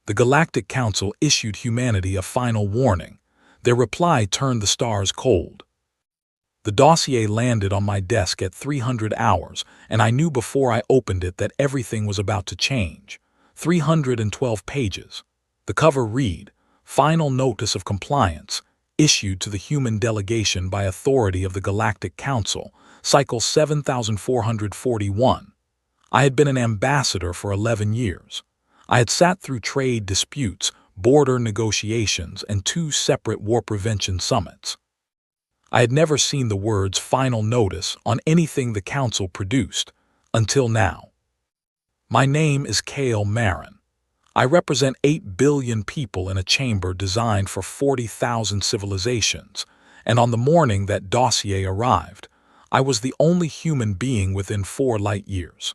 The Galactic Council issued humanity a final warning. Their reply turned the stars cold. The dossier landed on my desk at 300 hours, and I knew before I opened it that everything was about to change. 312 pages. The cover read, "Final Notice of Compliance, issued to the human delegation by authority of the Galactic Council, Cycle 7441. I had been an ambassador for 11 years. I had sat through trade disputes, border negotiations, and 2 separate war prevention summits. I had never seen the words "final notice" on anything the Council produced, until now. My name is Kale Marin. I represent 8 billion people in a chamber designed for 40,000 civilizations, and on the morning that dossier arrived, I was the only human being within 4 light years.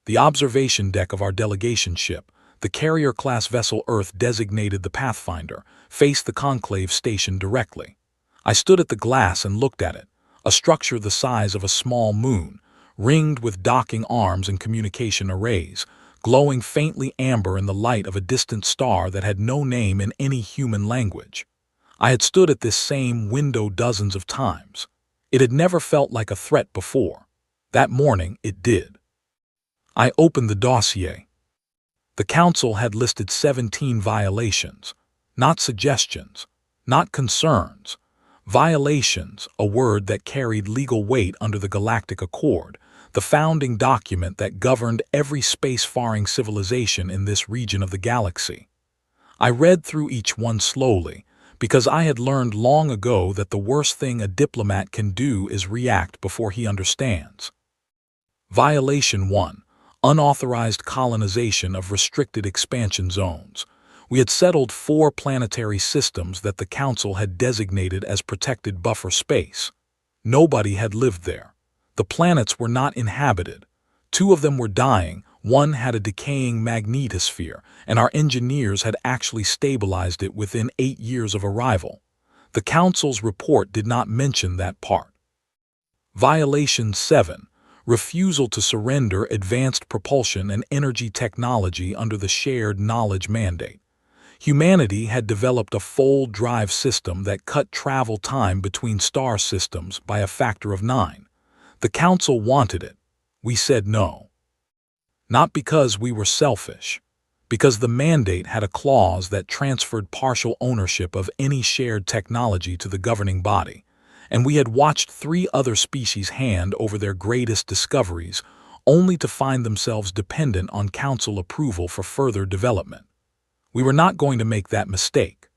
The observation deck of our delegation ship, the carrier-class vessel Earth designated the Pathfinder, faced the conclave station directly. I stood at the glass and looked at it, a structure the size of a small moon, ringed with docking arms and communication arrays, glowing faintly amber in the light of a distant star that had no name in any human language. I had stood at this same window dozens of times. It had never felt like a threat before. That morning it did. I opened the dossier. The Council had listed 17 violations, not suggestions, not concerns. Violations, a word that carried legal weight under the Galactic Accord, the founding document that governed every space-faring civilization in this region of the galaxy. I read through each one slowly, because I had learned long ago that the worst thing a diplomat can do is react before he understands. Violation 1. Unauthorized colonization of restricted expansion zones. We had settled 4 planetary systems that the Council had designated as protected buffer space. Nobody had lived there. The planets were not inhabited. 2 of them were dying, 1 had a decaying magnetosphere, and our engineers had actually stabilized it within 8 years of arrival. The Council's report did not mention that part. Violation 7. Refusal to surrender advanced propulsion and energy technology under the shared knowledge mandate. Humanity had developed a fold drive system that cut travel time between star systems by a factor of 9. The Council wanted it. We said no. Not because we were selfish, because the mandate had a clause that transferred partial ownership of any shared technology to the governing body, and we had watched 3 other species hand over their greatest discoveries, only to find themselves dependent on Council approval for further development. We were not going to make that mistake.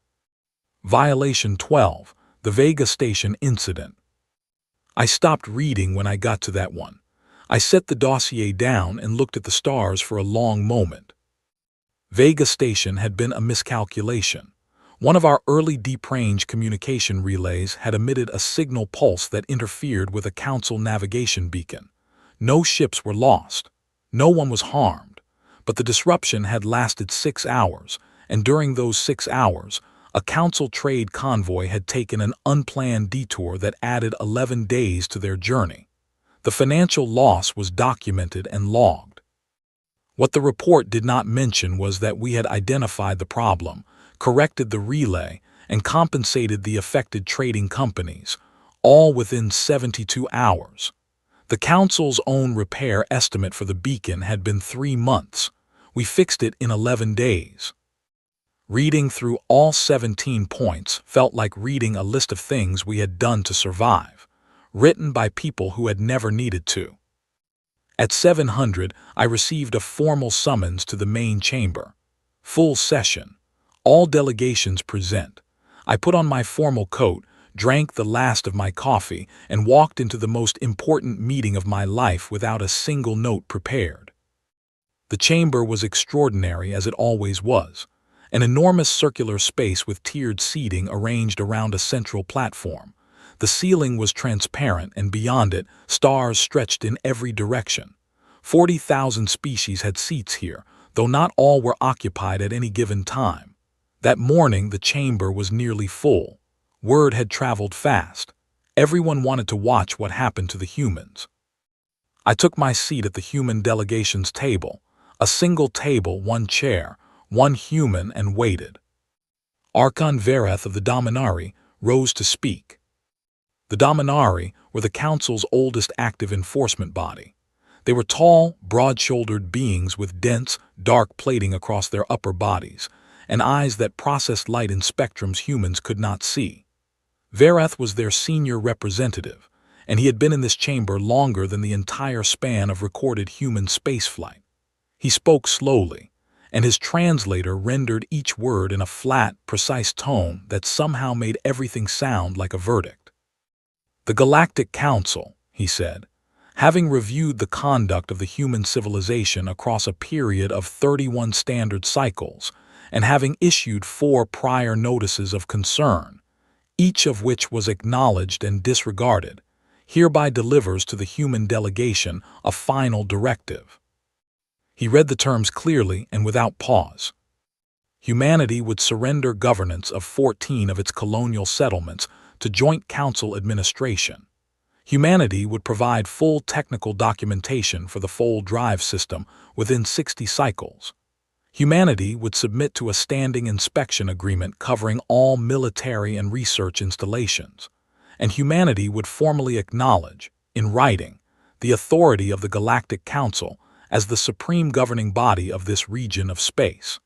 Violation 12. The Vega Station Incident. I stopped reading when I got to that one. I set the dossier down and looked at the stars for a long moment. Vega Station had been a miscalculation. One of our early deep-range communication relays had emitted a signal pulse that interfered with a Council navigation beacon. No ships were lost. No one was harmed. But the disruption had lasted 6 hours, and during those 6 hours, a Council trade convoy had taken an unplanned detour that added 11 days to their journey. The financial loss was documented and logged. What the report did not mention was that we had identified the problem, corrected the relay, and compensated the affected trading companies, all within 72 hours. The Council's own repair estimate for the beacon had been 3 months. We fixed it in 11 days. Reading through all 17 points felt like reading a list of things we had done to survive, written by people who had never needed to. At 700, I received a formal summons to the main chamber. Full session. All delegations present. I put on my formal coat, drank the last of my coffee, and walked into the most important meeting of my life without a single note prepared. The chamber was extraordinary as it always was. An enormous circular space with tiered seating arranged around a central platform. The ceiling was transparent, and beyond it, stars stretched in every direction. 40,000 species had seats here, though not all were occupied at any given time. That morning, the chamber was nearly full. Word had traveled fast. Everyone wanted to watch what happened to the humans. I took my seat at the human delegation's table, a single table, 1 chair, one human, and waited. Archon Vereth of the Dominari rose to speak. The Dominari were the Council's oldest active enforcement body. They were tall, broad-shouldered beings with dense, dark plating across their upper bodies, and eyes that processed light in spectrums humans could not see. Vereth was their senior representative, and he had been in this chamber longer than the entire span of recorded human spaceflight. He spoke slowly, and his translator rendered each word in a flat, precise tone that somehow made everything sound like a verdict. "The Galactic Council," he said, "having reviewed the conduct of the human civilization across a period of 31 standard cycles, and having issued 4 prior notices of concern, each of which was acknowledged and disregarded, hereby delivers to the human delegation a final directive." He read the terms clearly and without pause. Humanity would surrender governance of 14 of its colonial settlements to Joint Council administration. Humanity would provide full technical documentation for the Fold Drive system within 60 cycles. Humanity would submit to a standing inspection agreement covering all military and research installations, and humanity would formally acknowledge, in writing, the authority of the Galactic Council as the supreme governing body of this region of space.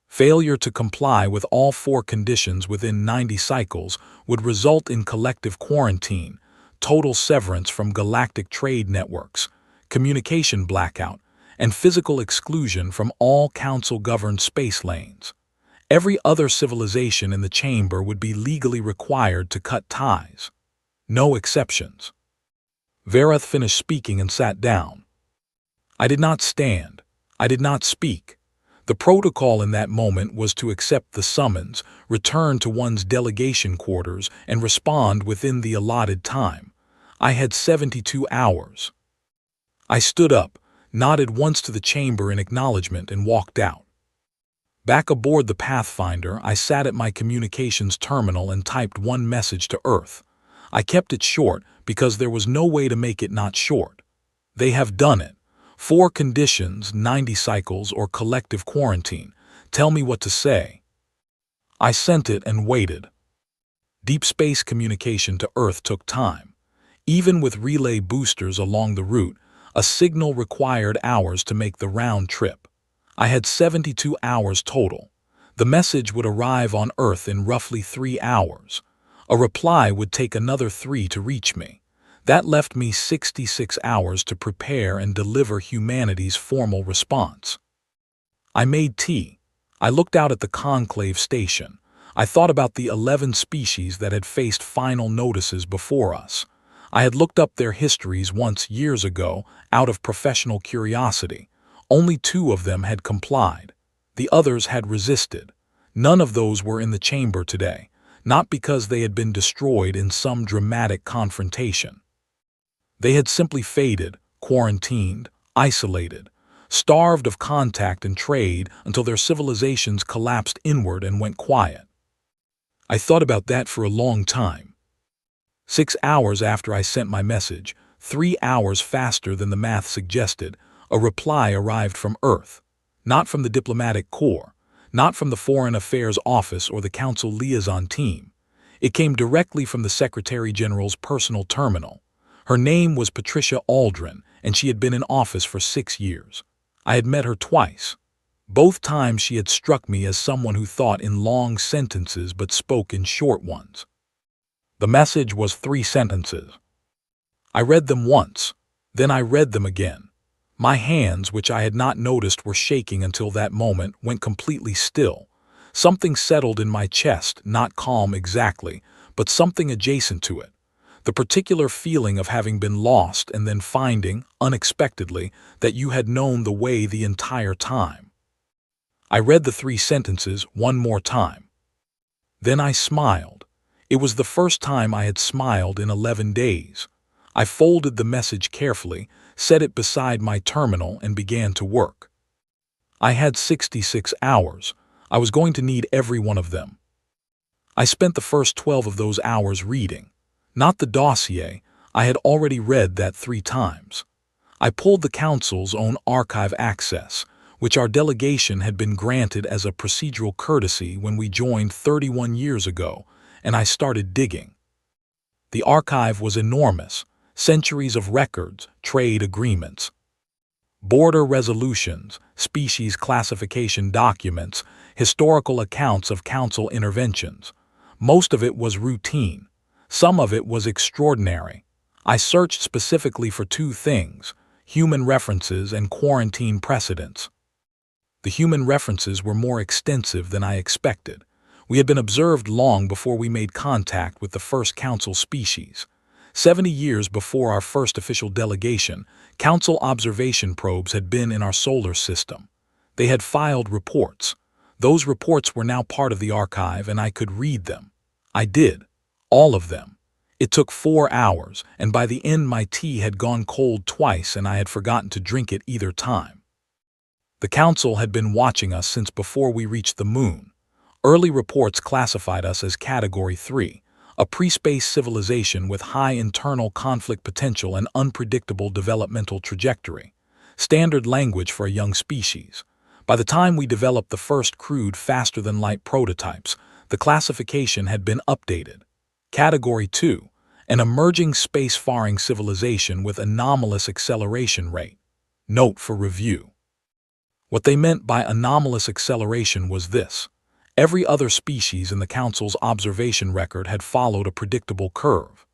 Failure to comply with all 4 conditions within 90 cycles would result in collective quarantine, total severance from galactic trade networks, communication blackout, and physical exclusion from all Council-governed space lanes. Every other civilization in the chamber would be legally required to cut ties. No exceptions. Vereth finished speaking and sat down. I did not stand. I did not speak. The protocol in that moment was to accept the summons, return to one's delegation quarters, and respond within the allotted time. I had 72 hours. I stood up, nodded once to the chamber in acknowledgement, and walked out. Back aboard the Pathfinder, I sat at my communications terminal and typed one message to Earth. I kept it short because there was no way to make it not short. They have done it. 4 conditions, 90 cycles, or collective quarantine. Tell me what to say. I sent it and waited. Deep space communication to Earth took time. Even with relay boosters along the route, a signal required hours to make the round trip. I had 72 hours total. The message would arrive on Earth in roughly 3 hours. A reply would take another 3 to reach me. That left me 66 hours to prepare and deliver humanity's formal response. I made tea. I looked out at the conclave station. I thought about the 11 species that had faced final notices before us. I had looked up their histories once years ago out of professional curiosity. Only 2 of them had complied. The others had resisted. None of those were in the chamber today, not because they had been destroyed in some dramatic confrontation. They had simply faded, quarantined, isolated, starved of contact and trade until their civilizations collapsed inward and went quiet. I thought about that for a long time. 6 hours after I sent my message, 3 hours faster than the math suggested, a reply arrived from Earth. Not from the diplomatic corps, not from the Foreign Affairs Office or the Council liaison team. It came directly from the Secretary General's personal terminal. Her name was Patricia Aldrin, and she had been in office for 6 years. I had met her twice. Both times she had struck me as someone who thought in long sentences but spoke in short ones. The message was 3 sentences. I read them once, then I read them again. My hands, which I had not noticed were shaking until that moment, went completely still. Something settled in my chest, not calm exactly, but something adjacent to it. The particular feeling of having been lost and then finding, unexpectedly, that you had known the way the entire time. I read the 3 sentences one more time. Then I smiled. It was the first time I had smiled in 11 days. I folded the message carefully, set it beside my terminal, and began to work. I had 66 hours. I was going to need every one of them. I spent the first 12 of those hours reading. Not the dossier. I had already read that 3 times. I pulled the Council's own archive access, which our delegation had been granted as a procedural courtesy when we joined 31 years ago, and I started digging. The archive was enormous, centuries of records, trade agreements, border resolutions, species classification documents, historical accounts of council interventions. Most of it was routine. Some of it was extraordinary. I searched specifically for two things: human references and quarantine precedents. The human references were more extensive than I expected. We had been observed long before we made contact with the first council species. 70 years before our first official delegation, council observation probes had been in our solar system. They had filed reports. Those reports were now part of the archive, and I could read them. I did. All of them. It took 4 hours, and by the end my tea had gone cold twice and I had forgotten to drink it either time. The council had been watching us since before we reached the moon. Early reports classified us as Category 3, a pre-space civilization with high internal conflict potential and unpredictable developmental trajectory. Standard language for a young species. By the time we developed the first crude faster-than-light prototypes, the classification had been updated. Category 2, an emerging space-faring civilization with anomalous acceleration rate. Note for review. What they meant by anomalous acceleration was this. Every other species in the Council's observation record had followed a predictable curve.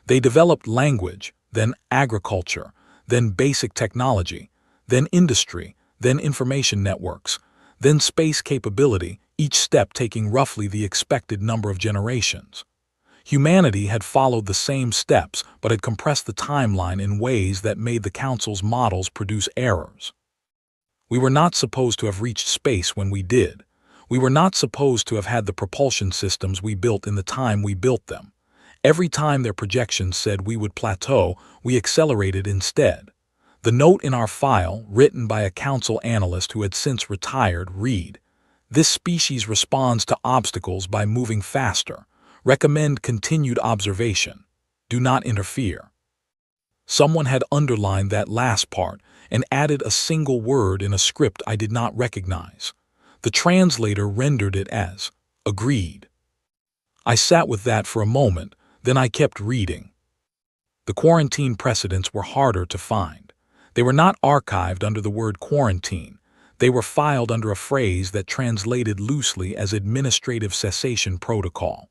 They developed language, then agriculture, then basic technology, then industry, then information networks, then space capability, each step taking roughly the expected number of generations. Humanity had followed the same steps but had compressed the timeline in ways that made the Council's models produce errors. We were not supposed to have reached space when we did. We were not supposed to have had the propulsion systems we built in the time we built them. Every time their projections said we would plateau, we accelerated instead. The note in our file, written by a council analyst who had since retired, read, "This species responds to obstacles by moving faster. Recommend continued observation. Do not interfere." Someone had underlined that last part and added a single word in a script I did not recognize. The translator rendered it as, "Agreed." I sat with that for a moment, then I kept reading. The quarantine precedents were harder to find. They were not archived under the word quarantine. They were filed under a phrase that translated loosely as administrative cessation protocol.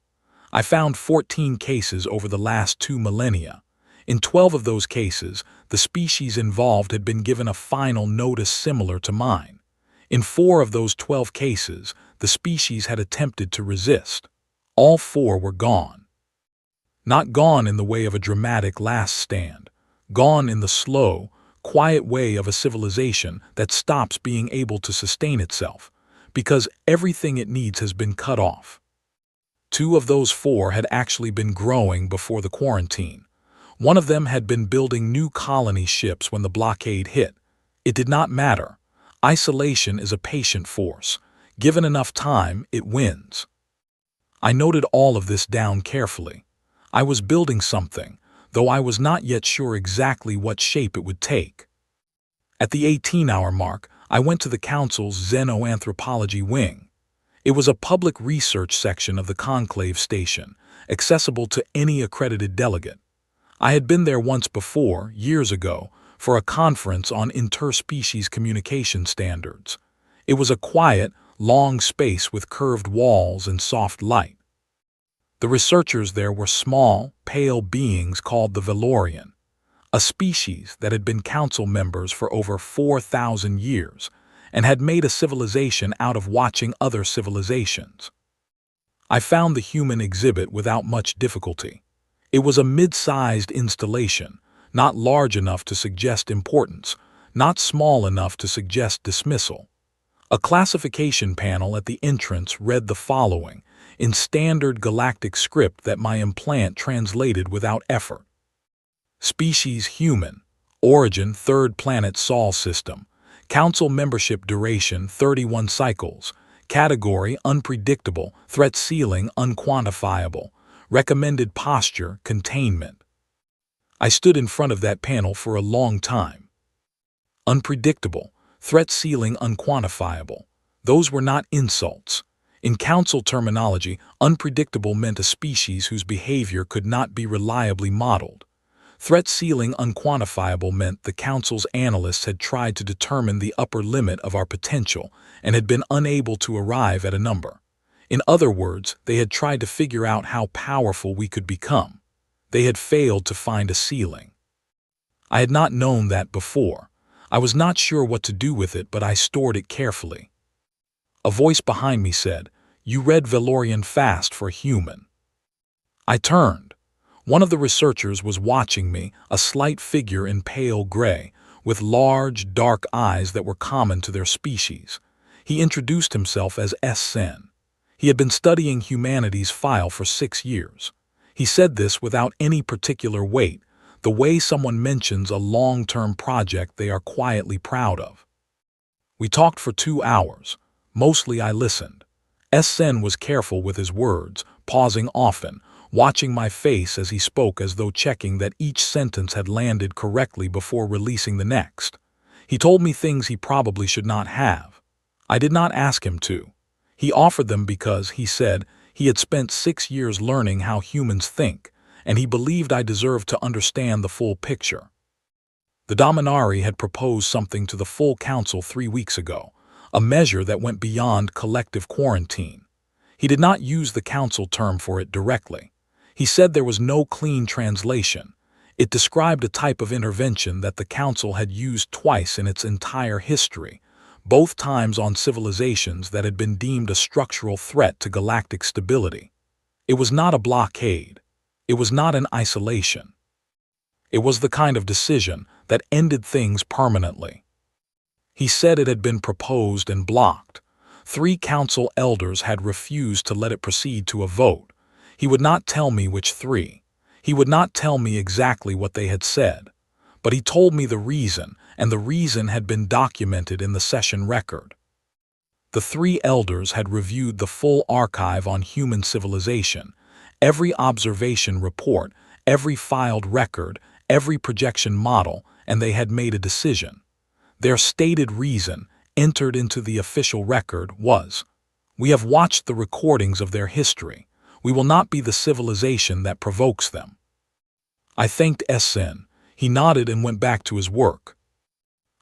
I found 14 cases over the last 2 millennia. In 12 of those cases, the species involved had been given a final notice similar to mine. In 4 of those 12 cases, the species had attempted to resist. All 4 were gone. Not gone in the way of a dramatic last stand. Gone in the slow, quiet way of a civilization that stops being able to sustain itself, because everything it needs has been cut off. 2 of those 4 had actually been growing before the quarantine. One of them had been building new colony ships when the blockade hit. It did not matter. Isolation is a patient force. Given enough time, it wins. I noted all of this down carefully. I was building something, though I was not yet sure exactly what shape it would take. At the 18-hour mark, I went to the Council's Xenoanthropology wing. It was a public research section of the conclave station, accessible to any accredited delegate. I had been there once before, years ago, for a conference on interspecies communication standards. It was a quiet, long space with curved walls and soft light. The researchers there were small, pale beings called the Valorian, a species that had been council members for over 4,000 years and had made a civilization out of watching other civilizations. I found the human exhibit without much difficulty. It was a mid-sized installation, not large enough to suggest importance, not small enough to suggest dismissal. A classification panel at the entrance read the following, in standard Galactic script that my implant translated without effort. Species human, origin 3rd planet Sol system, council membership duration 31 cycles, category unpredictable, threat ceiling unquantifiable, recommended posture containment. I stood in front of that panel for a long time. Unpredictable, Threat ceiling unquantifiable. Those were not insults. In council terminology, unpredictable meant a species whose behavior could not be reliably modeled. Threat ceiling unquantifiable meant the council's analysts had tried to determine the upper limit of our potential and had been unable to arrive at a number. In other words, they had tried to figure out how powerful we could become. They had failed to find a ceiling. I had not known that before. I was not sure what to do with it, but I stored it carefully. A voice behind me said, "You read Valorian fast for a human." I turned. One of the researchers was watching me, a slight figure in pale gray, with large, dark eyes that were common to their species. He introduced himself as S. He had been studying humanities file for 6 years. He said this without any particular weight, the way someone mentions a long-term project they are quietly proud of. We talked for 2 hours. Mostly I listened. S. was careful with his words, pausing often, watching my face as he spoke as though checking that each sentence had landed correctly before releasing the next. He told me things he probably should not have. I did not ask him to. He offered them because, he said, he had spent 6 years learning how humans think, and he believed I deserved to understand the full picture. The Dominari had proposed something to the full council 3 weeks ago, a measure that went beyond collective quarantine. He did not use the council term for it directly. He said there was no clean translation. It described a type of intervention that the council had used twice in its entire history, both times on civilizations that had been deemed a structural threat to galactic stability. It was not a blockade. It was not an isolation. It was the kind of decision that ended things permanently. He said it had been proposed and blocked. 3 council elders had refused to let it proceed to a vote. He would not tell me which 3. He would not tell me exactly what they had said. But he told me the reason, and the reason had been documented in the session record. The 3 elders had reviewed the full archive on human civilization, every observation report, every filed record, every projection model, and they had made a decision. Their stated reason, entered into the official record, was, "We have watched the recordings of their history. We will not be the civilization that provokes them." I thanked S. He nodded and went back to his work.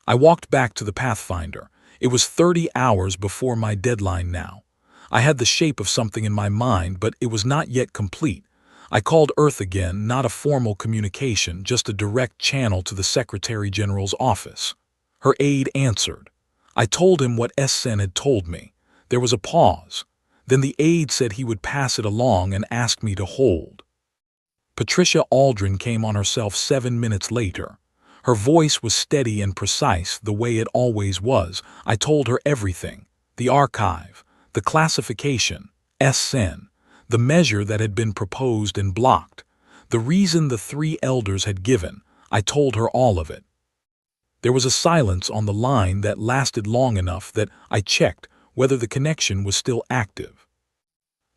I walked back to the Pathfinder. It was 30 hours before my deadline now. I had the shape of something in my mind, but it was not yet complete. I called Earth again, not a formal communication, just a direct channel to the Secretary General's office. Her aide answered. I told him what S. had told me. There was a pause. Then the aide said he would pass it along and asked me to hold. Patricia Aldrin came on herself 7 minutes later. Her voice was steady and precise, the way it always was. I told her everything. The archive, the classification, S. the measure that had been proposed and blocked, the reason the 3 elders had given. I told her all of it. There was a silence on the line that lasted long enough that I checked whether the connection was still active.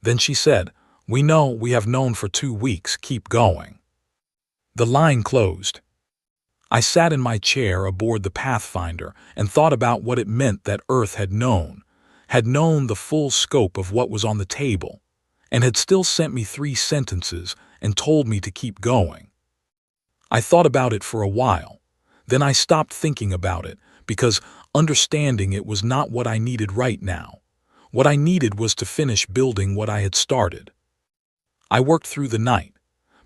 Then she said, "We know, we have known for 2 weeks, keep going." The line closed. I sat in my chair aboard the Pathfinder and thought about what it meant that Earth had known the full scope of what was on the table, and had still sent me 3 sentences and told me to keep going. I thought about it for a while. Then I stopped thinking about it, because understanding it was not what I needed right now. What I needed was to finish building what I had started. I worked through the night.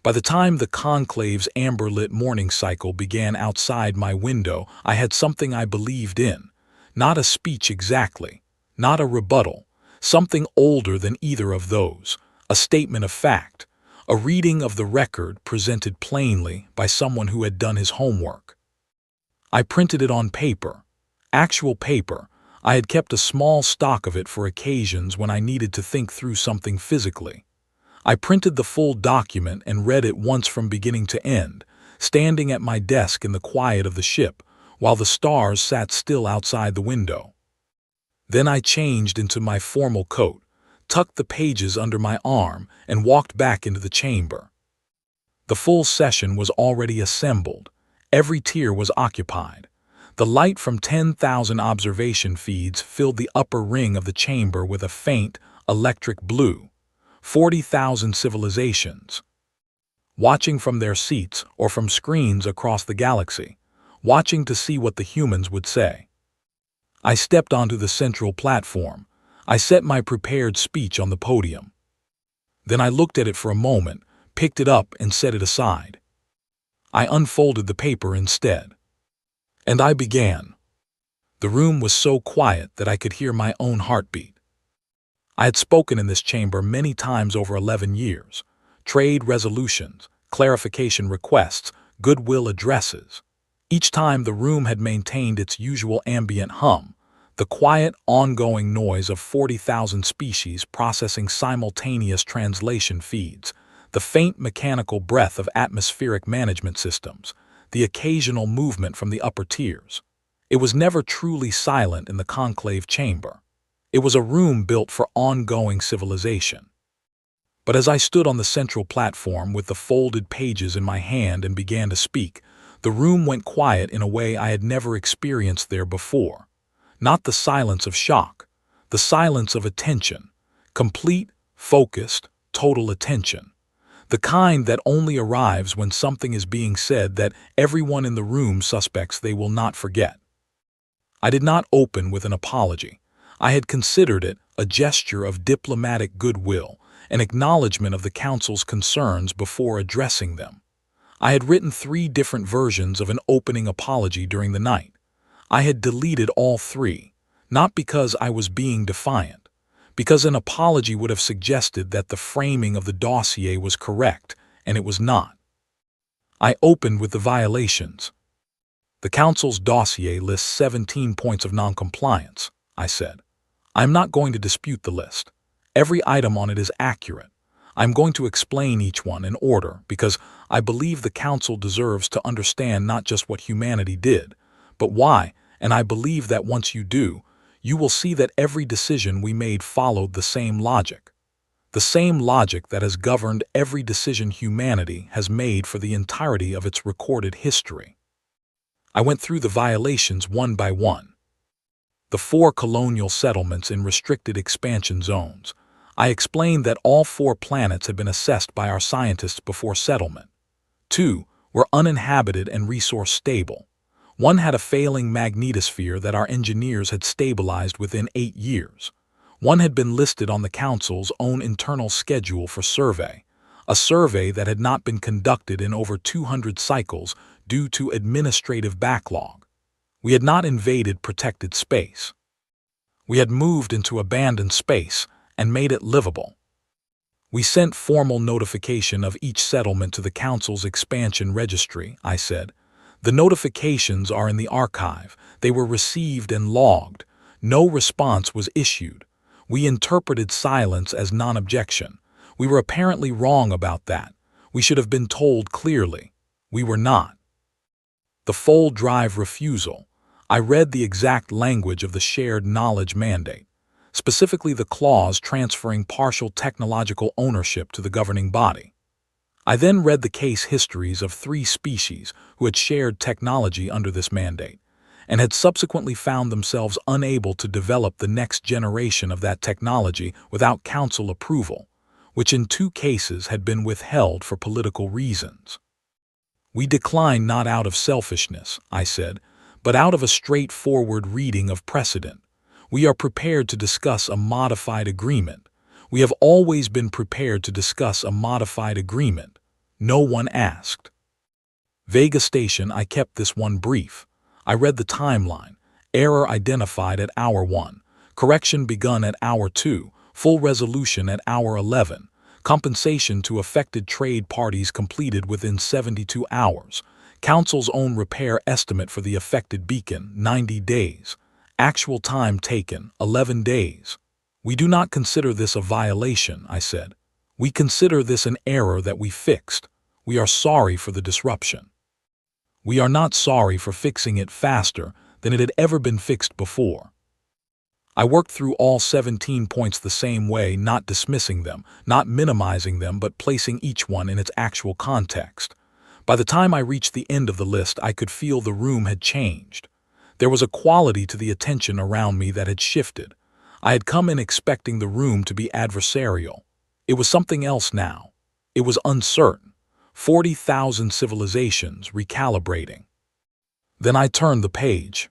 By the time the conclave's amber-lit morning cycle began outside my window, I had something I believed in. Not a speech exactly, not a rebuttal, something older than either of those, a statement of fact, a reading of the record presented plainly by someone who had done his homework. I printed it on paper, actual paper. I had kept a small stock of it for occasions when I needed to think through something physically. I printed the full document and read it once from beginning to end, standing at my desk in the quiet of the ship, while the stars sat still outside the window. Then I changed into my formal coat, tucked the pages under my arm, and walked back into the chamber. The full session was already assembled. Every tier was occupied. The light from 10,000 observation feeds filled the upper ring of the chamber with a faint, electric blue. 40,000 civilizations, watching from their seats or from screens across the galaxy, watching to see what the humans would say. I stepped onto the central platform. I set my prepared speech on the podium. Then I looked at it for a moment, picked it up and set it aside. I unfolded the paper instead. And I began. The room was so quiet that I could hear my own heartbeat. I had spoken in this chamber many times over 11 years. Trade resolutions, clarification requests, goodwill addresses. Each time the room had maintained its usual ambient hum, the quiet, ongoing noise of 40,000 species processing simultaneous translation feeds, the faint mechanical breath of atmospheric management systems, the occasional movement from the upper tiers. It was never truly silent in the conclave chamber. It was a room built for ongoing civilization. But as I stood on the central platform with the folded pages in my hand and began to speak, the room went quiet in a way I had never experienced there before. Not the silence of shock, the silence of attention, complete, focused, total attention. The kind that only arrives when something is being said that everyone in the room suspects they will not forget. I did not open with an apology. I had considered it a gesture of diplomatic goodwill, an acknowledgement of the Council's concerns before addressing them. I had written 3 different versions of an opening apology during the night. I had deleted all 3, not because I was being defiant, because an apology would have suggested that the framing of the dossier was correct, and it was not. I opened with the violations. The Council's dossier lists 17 points of noncompliance, I said. I'm not going to dispute the list. Every item on it is accurate. I'm going to explain each one in order because I believe the Council deserves to understand not just what humanity did, but why, and I believe that once you do, you will see that every decision we made followed the same logic. The same logic that has governed every decision humanity has made for the entirety of its recorded history. I went through the violations one by one. The 4 colonial settlements in restricted expansion zones. I explained that all 4 planets had been assessed by our scientists before settlement. 2 were uninhabited and resource stable. 1 had a failing magnetosphere that our engineers had stabilized within 8 years. 1 had been listed on the Council's own internal schedule for survey, a survey that had not been conducted in over 200 cycles due to administrative backlog. We had not invaded protected space. We had moved into abandoned space and made it livable. We sent formal notification of each settlement to the Council's expansion registry, I said. The notifications are in the archive. They were received and logged. No response was issued. We interpreted silence as non-objection. We were apparently wrong about that. We should have been told clearly. We were not. The full drive refusal. I read the exact language of the shared knowledge mandate, specifically the clause transferring partial technological ownership to the governing body. I then read the case histories of 3 species who had shared technology under this mandate and had subsequently found themselves unable to develop the next generation of that technology without Council approval, which in 2 cases had been withheld for political reasons. We decline not out of selfishness, I said, but out of a straightforward reading of precedent. We are prepared to discuss a modified agreement. We have always been prepared to discuss a modified agreement. No one asked. Vega Station, I kept this one brief. I read the timeline. Error identified at hour 1. Correction begun at hour 2. Full resolution at hour 11. Compensation to affected trade parties completed within 72 hours. Council's own repair estimate for the affected beacon, 90 days. Actual time taken, 11 days. We do not consider this a violation, I said. We consider this an error that we fixed. We are sorry for the disruption. We are not sorry for fixing it faster than it had ever been fixed before. I worked through all 17 points the same way, not dismissing them, not minimizing them, but placing each one in its actual context. By the time I reached the end of the list, I could feel the room had changed. There was a quality to the attention around me that had shifted. I had come in expecting the room to be adversarial. It was something else now. It was uncertain. 40,000 civilizations recalibrating. Then I turned the page.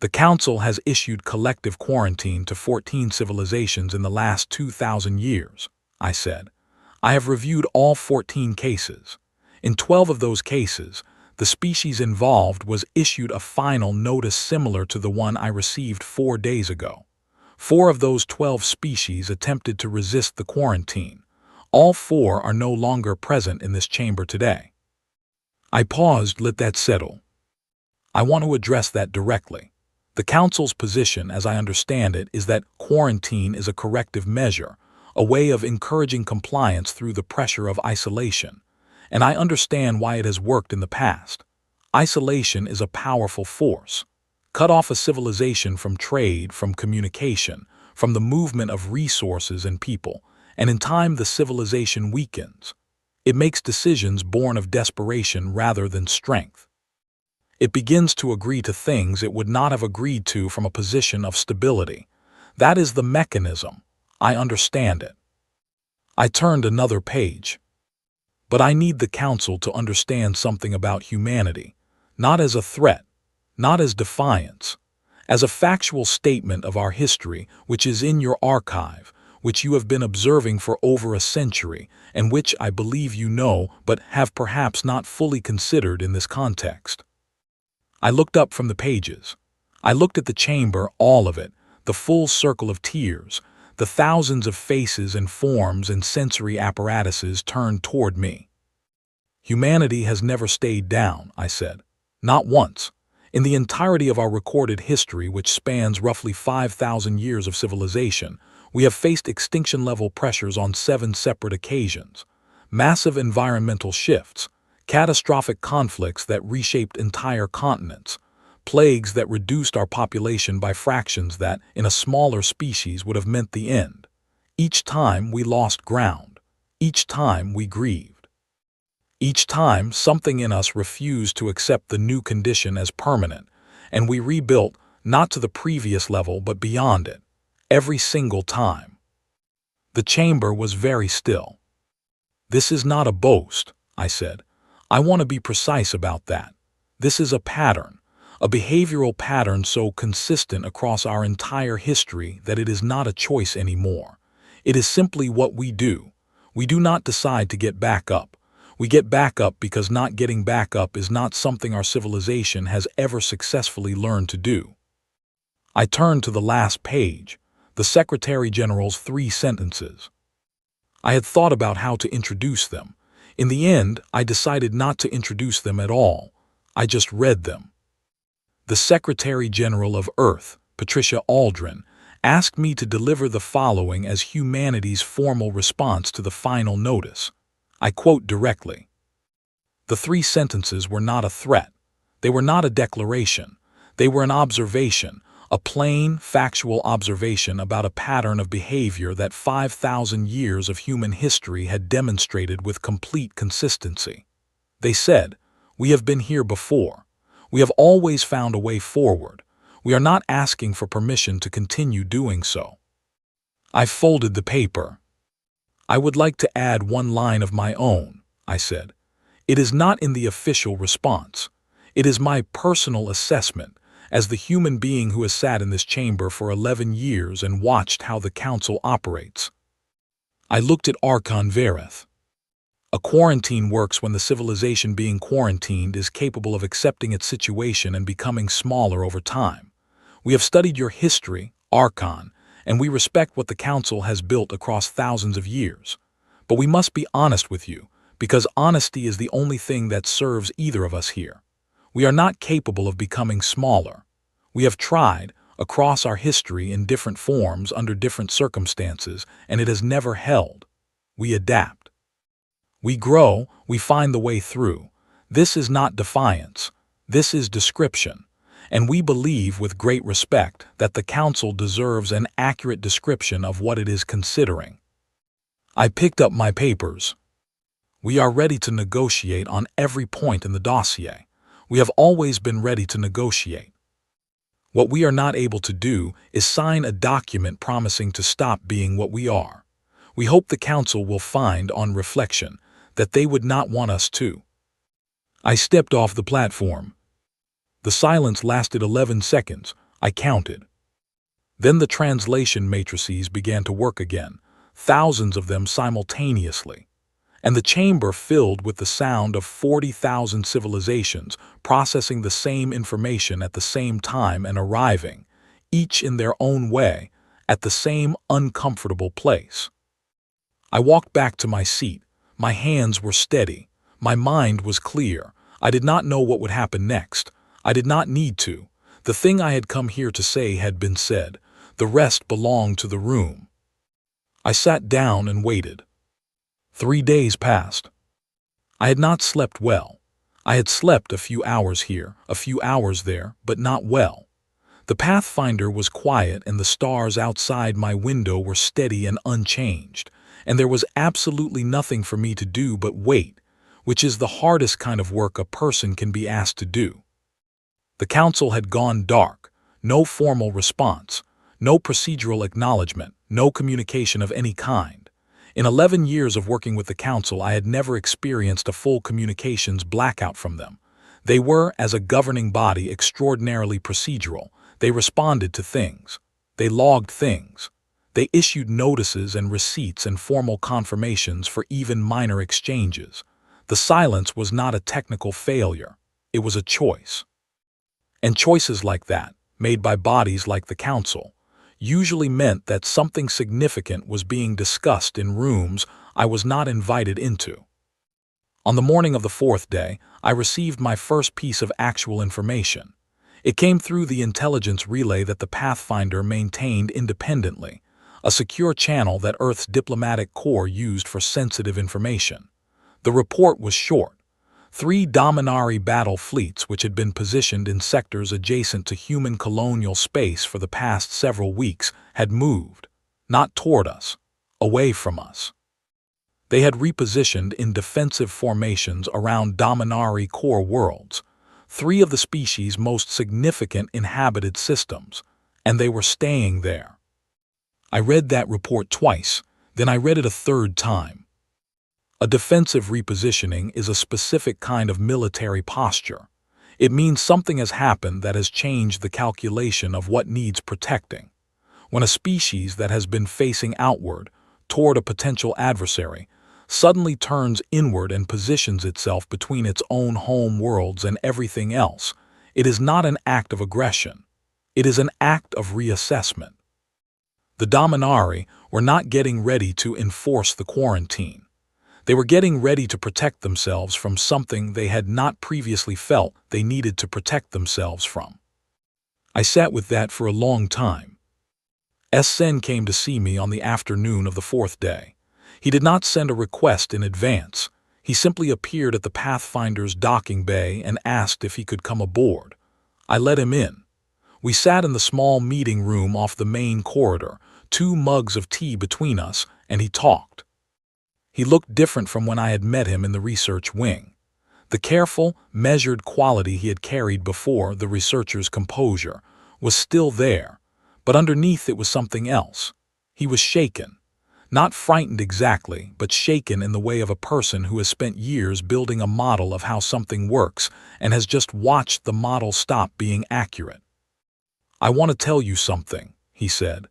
The Council has issued collective quarantine to 14 civilizations in the last 2,000 years, I said. I have reviewed all 14 cases. In 12 of those cases, the species involved was issued a final notice similar to the one I received 4 days ago. 4 of those 12 species attempted to resist the quarantine. All 4 are no longer present in this chamber today. I paused, let that settle. I want to address that directly. The Council's position, as I understand it, is that quarantine is a corrective measure, a way of encouraging compliance through the pressure of isolation. And I understand why it has worked in the past. Isolation is a powerful force. Cut off a civilization from trade, from communication, from the movement of resources and people, and in time the civilization weakens. It makes decisions born of desperation rather than strength. It begins to agree to things it would not have agreed to from a position of stability. That is the mechanism. I understand it. I turned another page. But I need the Council to understand something about humanity, not as a threat, not as defiance, as a factual statement of our history which is in your archive, which you have been observing for over a century, and which I believe you know but have perhaps not fully considered in this context. I looked up from the pages. I looked at the chamber, all of it, the full circle of tears, the thousands of faces and forms and sensory apparatuses turned toward me. Humanity has never stayed down, I said. Not once. In the entirety of our recorded history, which spans roughly 5,000 years of civilization, we have faced extinction-level pressures on 7 separate occasions. Massive environmental shifts, catastrophic conflicts that reshaped entire continents, plagues that reduced our population by fractions that, in a smaller species, would have meant the end. Each time we lost ground. Each time we grieved. Each time something in us refused to accept the new condition as permanent, and we rebuilt not to the previous level but beyond it, every single time. The chamber was very still. This is not a boast, I said. I want to be precise about that. This is a pattern, a behavioral pattern so consistent across our entire history that it is not a choice anymore. It is simply what we do. We do not decide to get back up. We get back up because not getting back up is not something our civilization has ever successfully learned to do. I turned to the last page, the Secretary General's 3 sentences. I had thought about how to introduce them. In the end, I decided not to introduce them at all. I just read them. The Secretary General of Earth, Patricia Aldrin, asked me to deliver the following as humanity's formal response to the final notice. I quote directly. The 3 sentences were not a threat. They were not a declaration. They were an observation, a plain, factual observation about a pattern of behavior that 5,000 years of human history had demonstrated with complete consistency. They said, "We have been here before. We have always found a way forward. We are not asking for permission to continue doing so." I folded the paper. I would like to add one line of my own, I said. It is not in the official response. It is my personal assessment, as the human being who has sat in this chamber for 11 years and watched how the Council operates. I looked at Archon Verith. A quarantine works when the civilization being quarantined is capable of accepting its situation and becoming smaller over time. We have studied your history, Archon, and we respect what the Council has built across thousands of years. But we must be honest with you, because honesty is the only thing that serves either of us here. We are not capable of becoming smaller. We have tried, across our history in different forms under different circumstances, and it has never held. We adapt. We grow, we find the way through. This is not defiance. This is description. And we believe with great respect that the Council deserves an accurate description of what it is considering. I picked up my papers. We are ready to negotiate on every point in the dossier. We have always been ready to negotiate. What we are not able to do is sign a document promising to stop being what we are. We hope the Council will find, on reflection, that they would not want us to. I stepped off the platform. The silence lasted 11 seconds. I counted. Then the translation matrices began to work again, thousands of them simultaneously, and the chamber filled with the sound of 40,000 civilizations processing the same information at the same time and arriving, each in their own way, at the same uncomfortable place. I walked back to my seat. My hands were steady. My mind was clear. I did not know what would happen next. I did not need to. The thing I had come here to say had been said. The rest belonged to the room. I sat down and waited. 3 days passed. I had not slept well. I had slept a few hours here, a few hours there, but not well. The Pathfinder was quiet and the stars outside my window were steady and unchanged, and there was absolutely nothing for me to do but wait, which is the hardest kind of work a person can be asked to do. The Council had gone dark. No formal response. No procedural acknowledgement, no communication of any kind. In 11 years of working with the Council, I had never experienced a full communications blackout from them. They were, as a governing body, extraordinarily procedural. They responded to things. They logged things. They issued notices and receipts and formal confirmations for even minor exchanges. The silence was not a technical failure. It was a choice. And choices like that, made by bodies like the Council, usually meant that something significant was being discussed in rooms I was not invited into. On the morning of the 4th day, I received my first piece of actual information. It came through the intelligence relay that the Pathfinder maintained independently, a secure channel that Earth's diplomatic corps used for sensitive information. The report was short. 3 Dominari battle fleets, which had been positioned in sectors adjacent to human colonial space for the past several weeks, had moved, not toward us, away from us. They had repositioned in defensive formations around Dominari core worlds, 3 of the species' most significant inhabited systems, and they were staying there. I read that report twice, then I read it a 3rd time. A defensive repositioning is a specific kind of military posture. It means something has happened that has changed the calculation of what needs protecting. When a species that has been facing outward, toward a potential adversary, suddenly turns inward and positions itself between its own home worlds and everything else, it is not an act of aggression. It is an act of reassessment. The Dominari were not getting ready to enforce the quarantine. They were getting ready to protect themselves from something they had not previously felt they needed to protect themselves from. I sat with that for a long time. Sen came to see me on the afternoon of the 4th day. He did not send a request in advance. He simply appeared at the Pathfinder's docking bay and asked if he could come aboard. I let him in. We sat in the small meeting room off the main corridor, 2 mugs of tea between us, and he talked. He looked different from when I had met him in the research wing. The careful, measured quality he had carried before, the researcher's composure, was still there, but underneath it was something else. He was shaken. Not frightened exactly, but shaken in the way of a person who has spent years building a model of how something works and has just watched the model stop being accurate. "I want to tell you something," he said.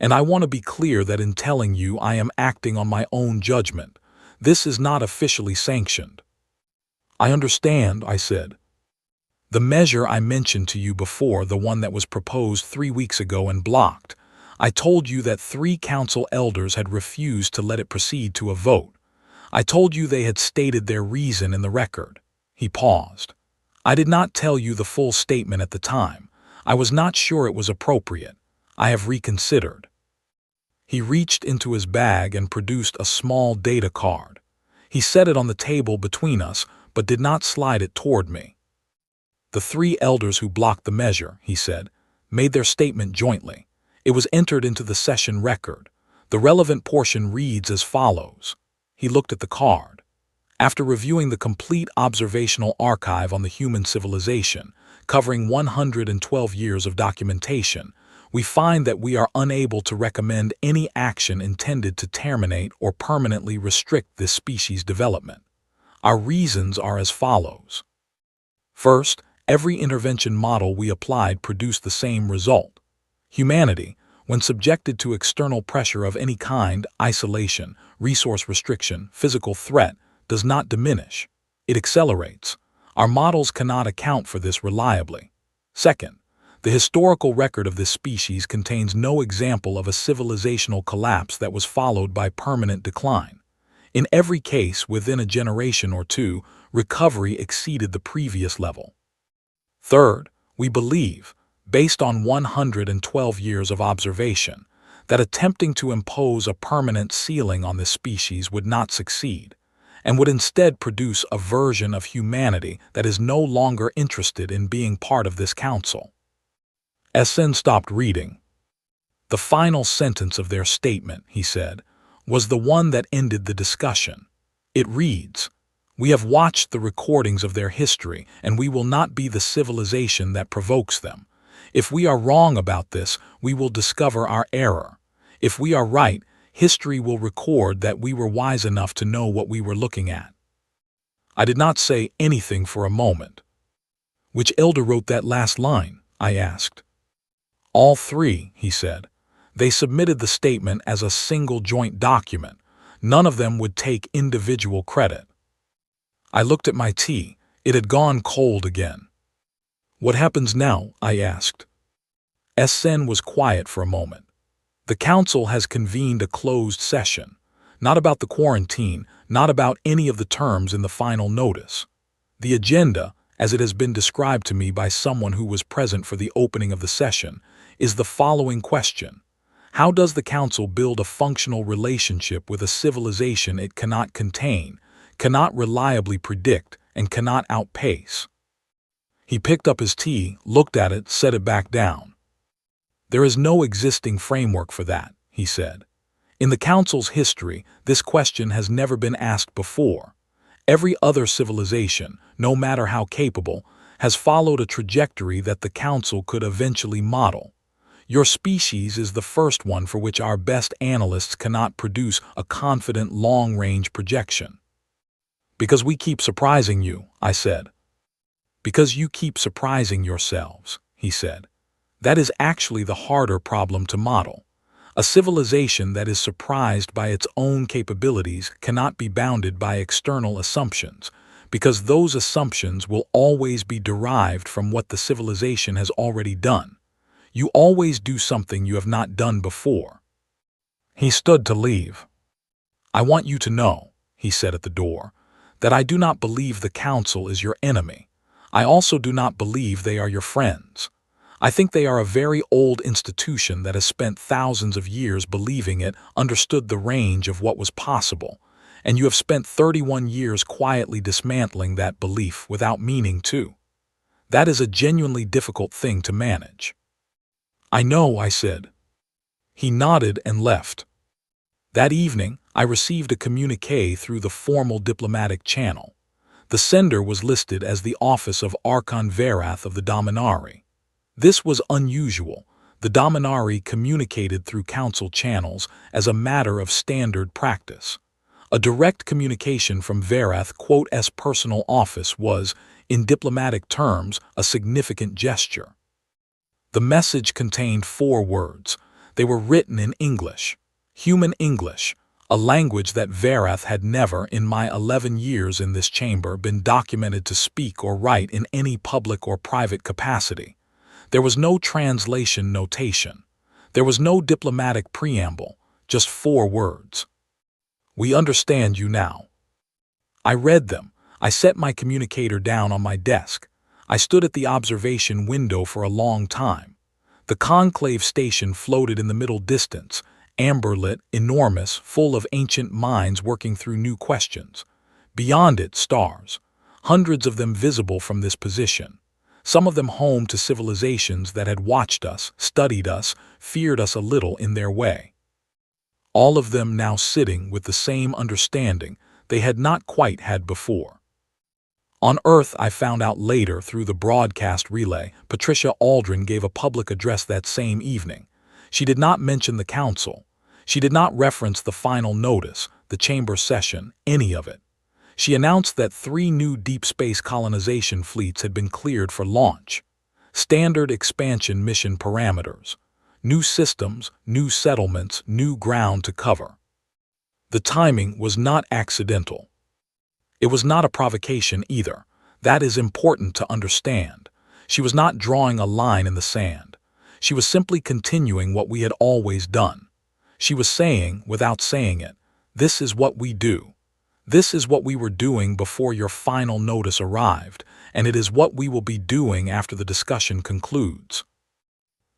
"And I want to be clear that in telling you I am acting on my own judgment. This is not officially sanctioned." "I understand," I said. "The measure I mentioned to you before, the one that was proposed 3 weeks ago and blocked, I told you that 3 council elders had refused to let it proceed to a vote. I told you they had stated their reason in the record." He paused. "I did not tell you the full statement at the time. I was not sure it was appropriate. I have reconsidered." He reached into his bag and produced a small data card. He set it on the table between us, but did not slide it toward me. "The 3 elders who blocked the measure," he said, "made their statement jointly. It was entered into the session record. The relevant portion reads as follows." He looked at the card. "After reviewing the complete observational archive on the human civilization, covering 112 years of documentation, we find that we are unable to recommend any action intended to terminate or permanently restrict this species' development. Our reasons are as follows. First, every intervention model we applied produced the same result. Humanity, when subjected to external pressure of any kind, isolation, resource restriction, physical threat, does not diminish. It accelerates. Our models cannot account for this reliably. Second, the historical record of this species contains no example of a civilizational collapse that was followed by permanent decline. In every case, within a generation or two, recovery exceeded the previous level. Third, we believe, based on 112 years of observation, that attempting to impose a permanent ceiling on this species would not succeed, and would instead produce a version of humanity that is no longer interested in being part of this council. SN stopped reading. The final sentence of their statement, he said, was the one that ended the discussion. It reads, "We have watched the recordings of their history, and we will not be the civilization that provokes them. If we are wrong about this, we will discover our error. If we are right, history will record that we were wise enough to know what we were looking at." I did not say anything for a moment. "Which elder wrote that last line?" I asked. "All three," he said. "They submitted the statement as a single joint document. None of them would take individual credit." I looked at my tea. It had gone cold again. "What happens now?" I asked. SN was quiet for a moment. "The council has convened a closed session. Not about the quarantine, not about any of the terms in the final notice. The agenda, as it has been described to me by someone who was present for the opening of the session, is the following question. How does the council build a functional relationship with a civilization it cannot contain, cannot reliably predict, and cannot outpace?" He picked up his tea, looked at it, set it back down. "There is no existing framework for that," he said. "In the council's history, this question has never been asked before. Every other civilization, no matter how capable, has followed a trajectory that the council could eventually model. Your species is the first one for which our best analysts cannot produce a confident long-range projection." "Because we keep surprising you," I said. "Because you keep surprising yourselves," he said. "That is actually the harder problem to model. A civilization that is surprised by its own capabilities cannot be bounded by external assumptions, because those assumptions will always be derived from what the civilization has already done. You always do something you have not done before." He stood to leave. "I want you to know," he said at the door, "that I do not believe the council is your enemy. I also do not believe they are your friends. I think they are a very old institution that has spent thousands of years believing it understood the range of what was possible, and you have spent 31 years quietly dismantling that belief without meaning to. That is a genuinely difficult thing to manage." "I know," I said. He nodded and left. That evening, I received a communiqué through the formal diplomatic channel. The sender was listed as the office of Archon Verath of the Dominari. This was unusual. The Dominari communicated through council channels as a matter of standard practice. A direct communication from Verath's personal office was, in diplomatic terms, a significant gesture. The message contained 4 words. They were written in English, human English, a language that Verath had never, in my 11 years in this chamber, been documented to speak or write in any public or private capacity. There was no translation notation. There was no diplomatic preamble, just 4 words. "We understand you now." I read them. I set my communicator down on my desk. I stood at the observation window for a long time. The conclave station floated in the middle distance, amber-lit, enormous, full of ancient minds working through new questions. Beyond it, stars, hundreds of them visible from this position, some of them home to civilizations that had watched us, studied us, feared us a little in their way. All of them now sitting with the same understanding they had not quite had before. On Earth, I found out later through the broadcast relay, Patricia Aldrin gave a public address that same evening. She did not mention the council. She did not reference the final notice, the chamber session, any of it. She announced that 3 new deep space colonization fleets had been cleared for launch. Standard expansion mission parameters. New systems, new settlements, new ground to cover. The timing was not accidental. It was not a provocation either. That is important to understand. She was not drawing a line in the sand. She was simply continuing what we had always done. She was saying, without saying it, this is what we do. This is what we were doing before your final notice arrived, and it is what we will be doing after the discussion concludes.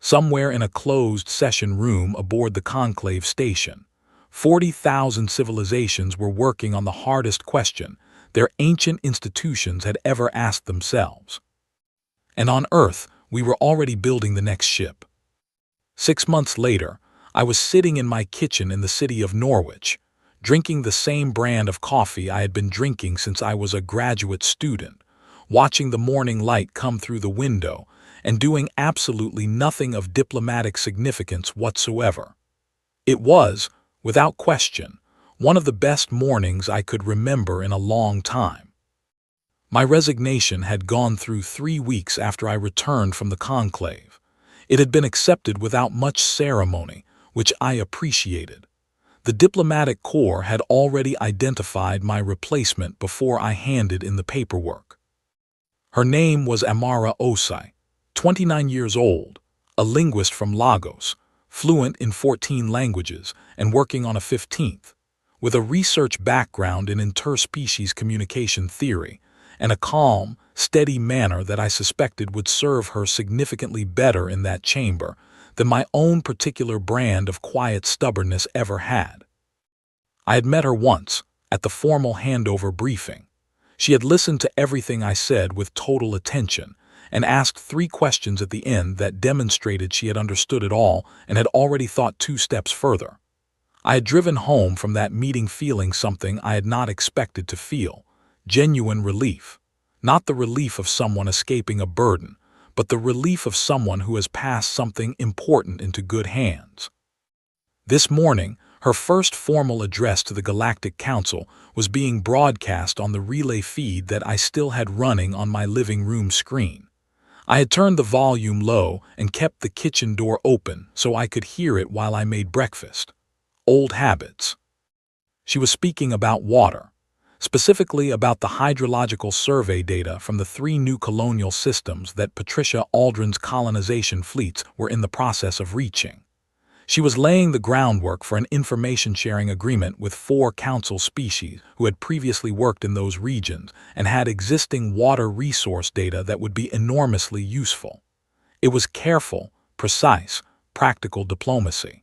Somewhere in a closed session room aboard the conclave station, 40,000 civilizations were working on the hardest question their ancient institutions had ever asked themselves. And on Earth, we were already building the next ship. 6 months later, I was sitting in my kitchen in the city of Norwich, drinking the same brand of coffee I had been drinking since I was a graduate student, watching the morning light come through the window, and doing absolutely nothing of diplomatic significance whatsoever. It was, without question, one of the best mornings I could remember in a long time. My resignation had gone through 3 weeks after I returned from the conclave. It had been accepted without much ceremony, which I appreciated. The diplomatic corps had already identified my replacement before I handed in the paperwork. Her name was Amara Osai, 29 years old, a linguist from Lagos, fluent in 14 languages and working on a 15th. With a research background in interspecies communication theory and a calm, steady manner that I suspected would serve her significantly better in that chamber than my own particular brand of quiet stubbornness ever had. I had met her once, at the formal handover briefing. She had listened to everything I said with total attention and asked 3 questions at the end that demonstrated she had understood it all and had already thought 2 steps further. I had driven home from that meeting feeling something I had not expected to feel, genuine relief. Not the relief of someone escaping a burden, but the relief of someone who has passed something important into good hands. This morning, her first formal address to the Galactic Council was being broadcast on the relay feed that I still had running on my living room screen. I had turned the volume low and kept the kitchen door open so I could hear it while I made breakfast. Old habits. She was speaking about water, specifically about the hydrological survey data from the 3 new colonial systems that Patricia Aldrin's colonization fleets were in the process of reaching. She was laying the groundwork for an information-sharing agreement with 4 council species who had previously worked in those regions and had existing water resource data that would be enormously useful. It was careful, precise, practical diplomacy.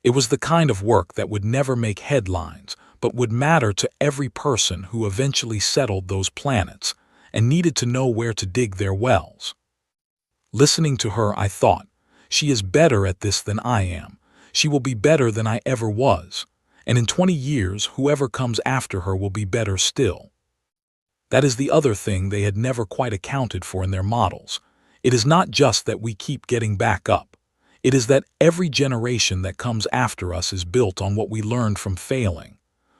It was the kind of work that would never make headlines, but would matter to every person who eventually settled those planets and needed to know where to dig their wells. Listening to her, I thought, she is better at this than I am. She will be better than I ever was. And in 20 years, whoever comes after her will be better still. That is the other thing they had never quite accounted for in their models. It is not just that we keep getting back up. It is that every generation that comes after us is built on what we learned from failing.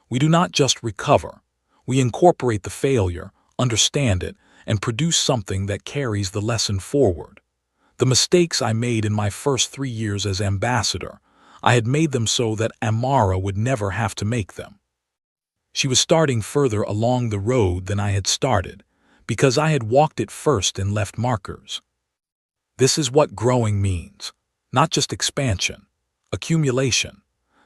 We do not just recover. We incorporate the failure, understand it, and produce something that carries the lesson forward. The mistakes I made in my first 3 years as ambassador, I had made them so that Amara would never have to make them. She was starting further along the road than I had started, because I had walked it first and left markers. This is what growing means. Not just expansion, accumulation,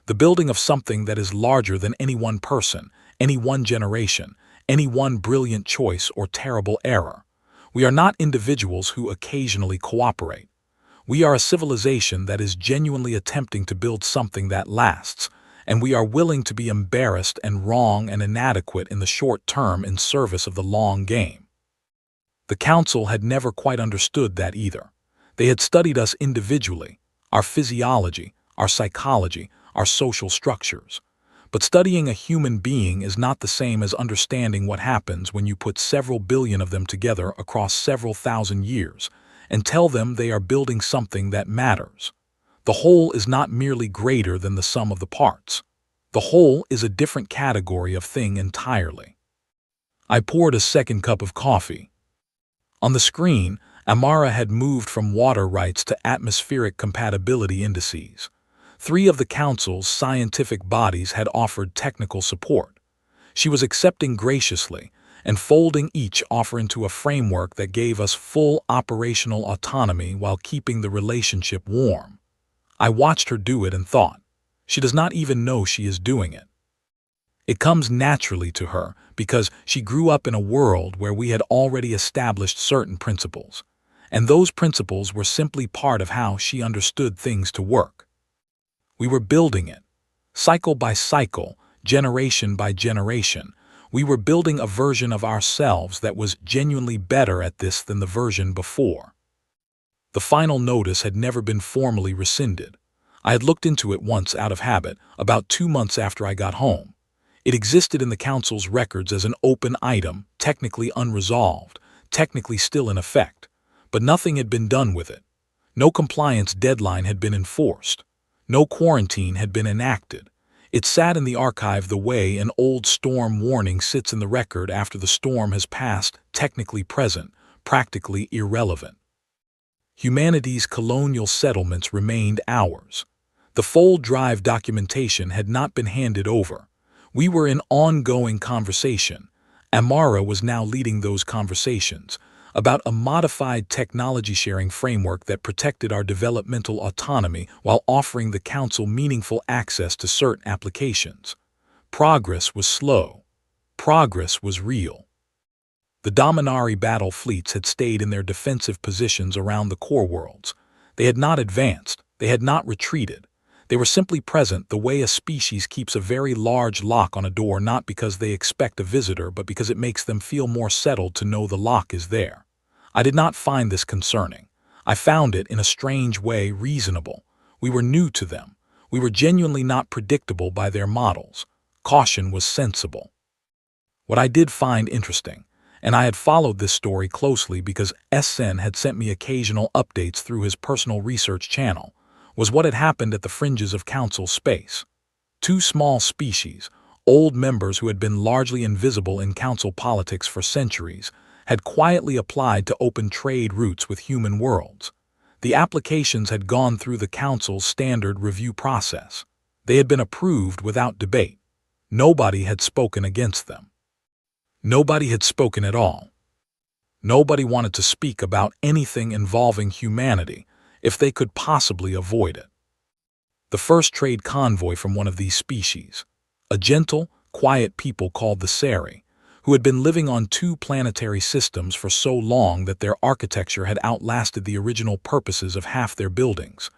the building of something that is larger than any one person, any one generation, any one brilliant choice or terrible error. We are not individuals who occasionally cooperate. We are a civilization that is genuinely attempting to build something that lasts, and we are willing to be embarrassed and wrong and inadequate in the short term in service of the long game. The Council had never quite understood that either. They had studied us individually, our physiology, our psychology, our social structures. But studying a human being is not the same as understanding what happens when you put several billion of them together across several thousand years and tell them they are building something that matters. The whole is not merely greater than the sum of the parts. The whole is a different category of thing entirely. I poured a second cup of coffee. On the screen, Amara had moved from water rights to atmospheric compatibility indices. 3 of the Council's scientific bodies had offered technical support. She was accepting graciously and folding each offer into a framework that gave us full operational autonomy while keeping the relationship warm. I watched her do it and thought, she does not even know she is doing it. It comes naturally to her because she grew up in a world where we had already established certain principles, and those principles were simply part of how she understood things to work. We were building it. Cycle by cycle, generation by generation, we were building a version of ourselves that was genuinely better at this than the version before. The final notice had never been formally rescinded. I had looked into it once out of habit, about 2 months after I got home. It existed in the Council's records as an open item, technically unresolved, technically still in effect, but nothing had been done with it. No compliance deadline had been enforced. No quarantine had been enacted. It sat in the archive the way an old storm warning sits in the record after the storm has passed, technically present, practically irrelevant. Humanity's colonial settlements remained ours. The fold drive documentation had not been handed over. We were in ongoing conversation. Amara was now leading those conversations about a modified technology-sharing framework that protected our developmental autonomy while offering the Council meaningful access to certain applications. Progress was slow. Progress was real. The Dominari battle fleets had stayed in their defensive positions around the core worlds. They had not advanced. They had not retreated. They were simply present the way a species keeps a very large lock on a door, not because they expect a visitor, but because it makes them feel more settled to know the lock is there. I did not find this concerning. I found it, in a strange way, reasonable. We were new to them. We were genuinely not predictable by their models. Caution was sensible. What I did find interesting, and I had followed this story closely because SN had sent me occasional updates through his personal research channel, was what had happened at the fringes of Council space. 2 small species, old members who had been largely invisible in Council politics for centuries, had quietly applied to open trade routes with human worlds. The applications had gone through the Council's standard review process. They had been approved without debate. Nobody had spoken against them. Nobody had spoken at all. Nobody wanted to speak about anything involving humanity if they could possibly avoid it. The first trade convoy from one of these species, a gentle, quiet people called the Seri, who had been living on 2 planetary systems for so long that their architecture had outlasted the original purposes of half their buildings,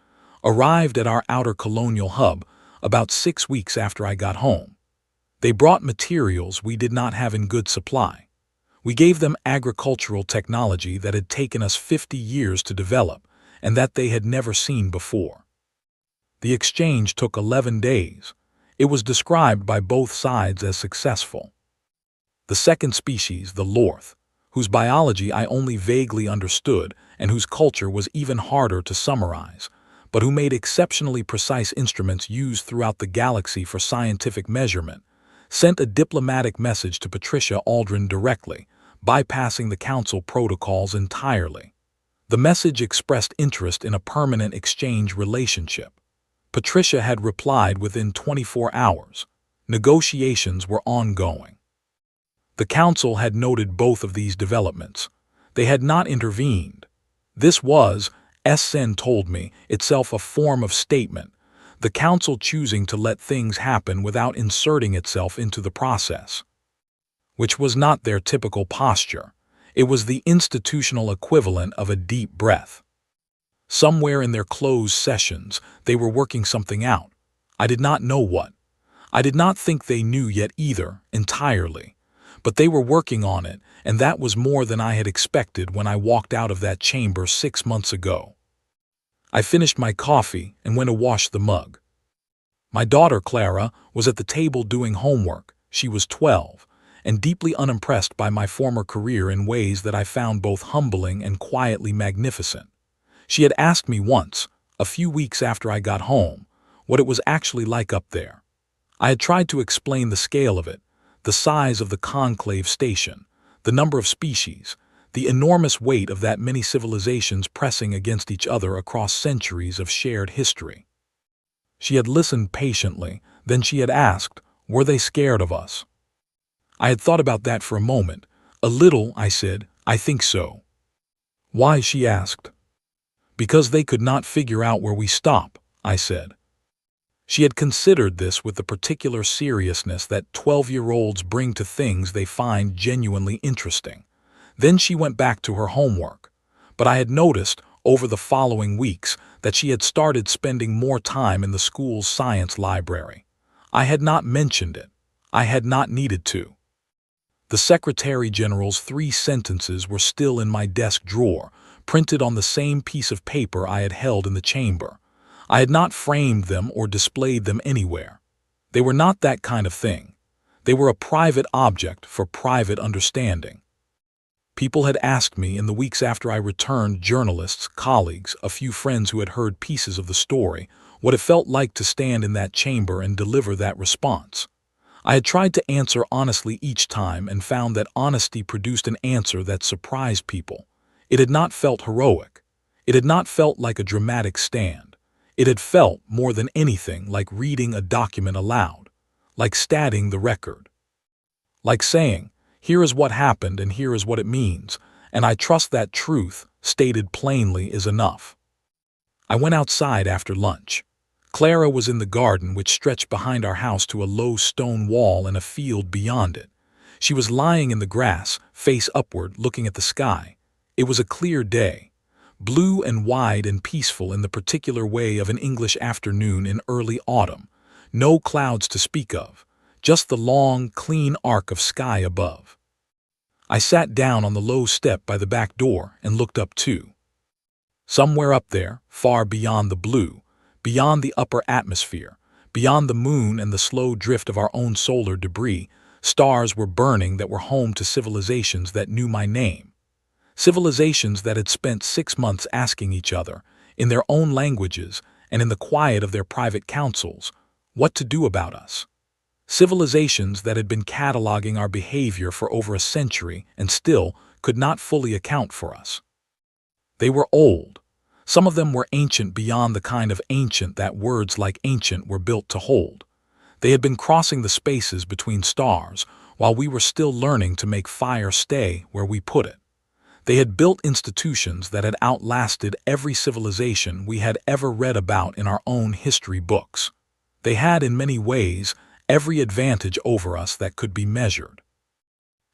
arrived at our outer colonial hub about 6 weeks after I got home. They brought materials we did not have in good supply. We gave them agricultural technology that had taken us 50 years to develop and that they had never seen before. The exchange took 11 days. It was described by both sides as successful. The second species, the Lorth, whose biology I only vaguely understood and whose culture was even harder to summarize, but who made exceptionally precise instruments used throughout the galaxy for scientific measurement, sent a diplomatic message to Patricia Aldrin directly, bypassing the Council protocols entirely. The message expressed interest in a permanent exchange relationship. Patricia had replied within 24 hours. Negotiations were ongoing. The Council had noted both of these developments. They had not intervened. This was, SN told me, itself a form of statement, the Council choosing to let things happen without inserting itself into the process. Which was not their typical posture. It was the institutional equivalent of a deep breath. Somewhere in their closed sessions, they were working something out. I did not know what. I did not think they knew yet either, entirely. But they were working on it, and that was more than I had expected when I walked out of that chamber 6 months ago. I finished my coffee and went to wash the mug. My daughter, Clara, was at the table doing homework. She was 12, and deeply unimpressed by my former career in ways that I found both humbling and quietly magnificent. She had asked me once, a few weeks after I got home, what it was actually like up there. I had tried to explain the scale of it, the size of the conclave station, the number of species, the enormous weight of that many civilizations pressing against each other across centuries of shared history. She had listened patiently, then she had asked, were they scared of us? I had thought about that for a moment. A little, I said, I think so. Why, she asked. Because they could not figure out where we stop, I said. She had considered this with the particular seriousness that 12-year-olds bring to things they find genuinely interesting. Then she went back to her homework. But I had noticed, over the following weeks, that she had started spending more time in the school's science library. I had not mentioned it. I had not needed to. The Secretary General's 3 sentences were still in my desk drawer, printed on the same piece of paper I had held in the chamber. I had not framed them or displayed them anywhere. They were not that kind of thing. They were a private object for private understanding. People had asked me in the weeks after I returned, journalists, colleagues, a few friends who had heard pieces of the story, what it felt like to stand in that chamber and deliver that response. I had tried to answer honestly each time and found that honesty produced an answer that surprised people. It had not felt heroic. It had not felt like a dramatic stand. It had felt, more than anything, like reading a document aloud, like stating the record, like saying, here is what happened and here is what it means, and I trust that truth, stated plainly, is enough. I went outside after lunch. Clara was in the garden which stretched behind our house to a low stone wall and a field beyond it. She was lying in the grass, face upward, looking at the sky. It was a clear day, blue and wide and peaceful in the particular way of an English afternoon in early autumn. No clouds to speak of, just the long, clean arc of sky above. I sat down on the low step by the back door and looked up too. Somewhere up there, far beyond the blue, beyond the upper atmosphere, beyond the moon and the slow drift of our own solar debris, stars were burning that were home to civilizations that knew my name. Civilizations that had spent 6 months asking each other, in their own languages and in the quiet of their private councils, what to do about us. Civilizations that had been cataloging our behavior for over a century and still could not fully account for us. They were old. Some of them were ancient beyond the kind of ancient that words like ancient were built to hold. They had been crossing the spaces between stars while we were still learning to make fire stay where we put it. They had built institutions that had outlasted every civilization we had ever read about in our own history books. They had, in many ways, every advantage over us that could be measured.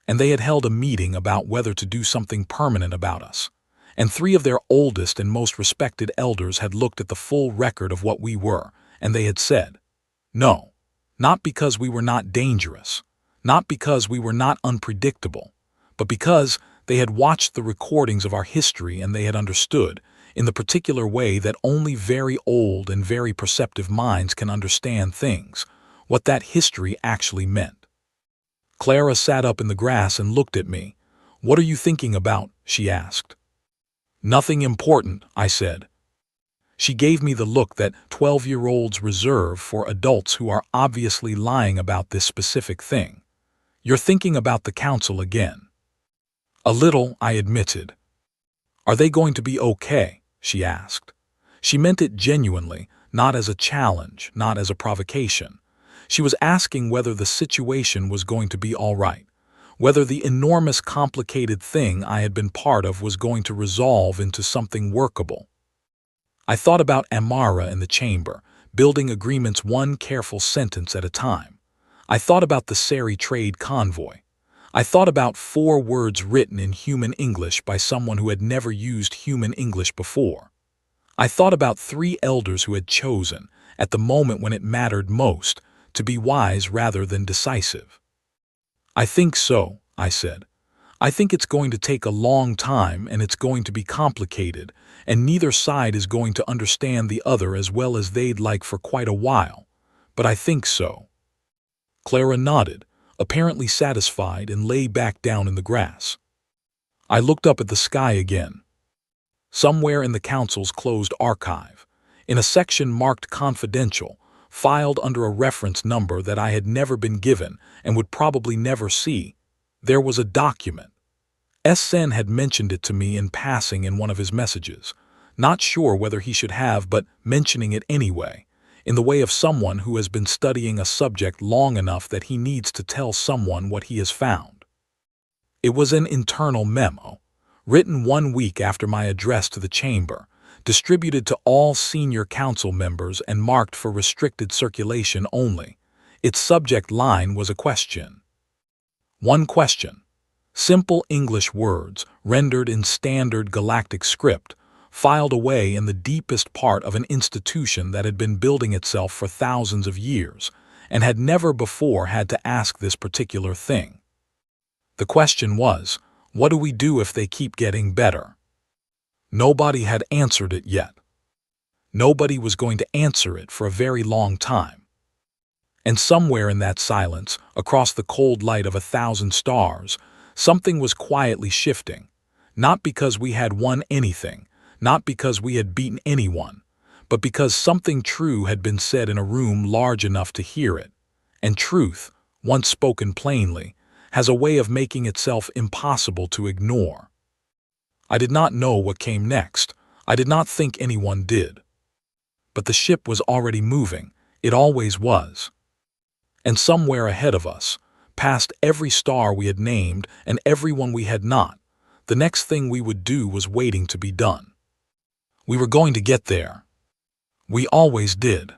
And they had held a meeting about whether to do something permanent about us. And 3 of their oldest and most respected elders had looked at the full record of what we were, and they had said, no, not because we were not dangerous, not because we were not unpredictable, but because they had watched the recordings of our history and they had understood, in the particular way that only very old and very perceptive minds can understand things, what that history actually meant. Clara sat up in the grass and looked at me. What are you thinking about? She asked. Nothing important, I said. She gave me the look that 12-year-olds reserve for adults who are obviously lying about this specific thing. You're thinking about the council again. A little, I admitted. Are they going to be okay? She asked. She meant it genuinely, not as a challenge, not as a provocation. She was asking whether the situation was going to be all right, whether the enormous complicated thing I had been part of was going to resolve into something workable. I thought about Amara in the chamber, building agreements one careful sentence at a time. I thought about the Seri trade convoy. I thought about 4 words written in human English by someone who had never used human English before. I thought about 3 elders who had chosen, at the moment when it mattered most, to be wise rather than decisive. I think so, I said. I think it's going to take a long time and it's going to be complicated, and neither side is going to understand the other as well as they'd like for quite a while. but I think so. Clara nodded, apparently satisfied, and lay back down in the grass. I looked up at the sky again. Somewhere in the council's closed archive, in a section marked confidential, filed under a reference number that I had never been given and would probably never see, there was a document. Sen had mentioned it to me in passing in one of his messages, not sure whether he should have, but mentioning it anyway, in the way of someone who has been studying a subject long enough that he needs to tell someone what he has found. It was an internal memo, written 1 week after my address to the chamber, distributed to all senior council members and marked for restricted circulation only. Its subject line was a question. One question. Simple English words, rendered in standard Galactic script, filed away in the deepest part of an institution that had been building itself for thousands of years and had never before had to ask this particular thing. The question was, what do we do if they keep getting better? Nobody had answered it yet. Nobody was going to answer it for a very long time. And somewhere in that silence, across the cold light of 1,000 stars, something was quietly shifting, not because we had won anything, not because we had beaten anyone, but because something true had been said in a room large enough to hear it. And truth, once spoken plainly, has a way of making itself impossible to ignore. I did not know what came next. I did not think anyone did. But the ship was already moving. It always was. And somewhere ahead of us, past every star we had named and everyone we had not, the next thing we would do was waiting to be done. We were going to get there. We always did.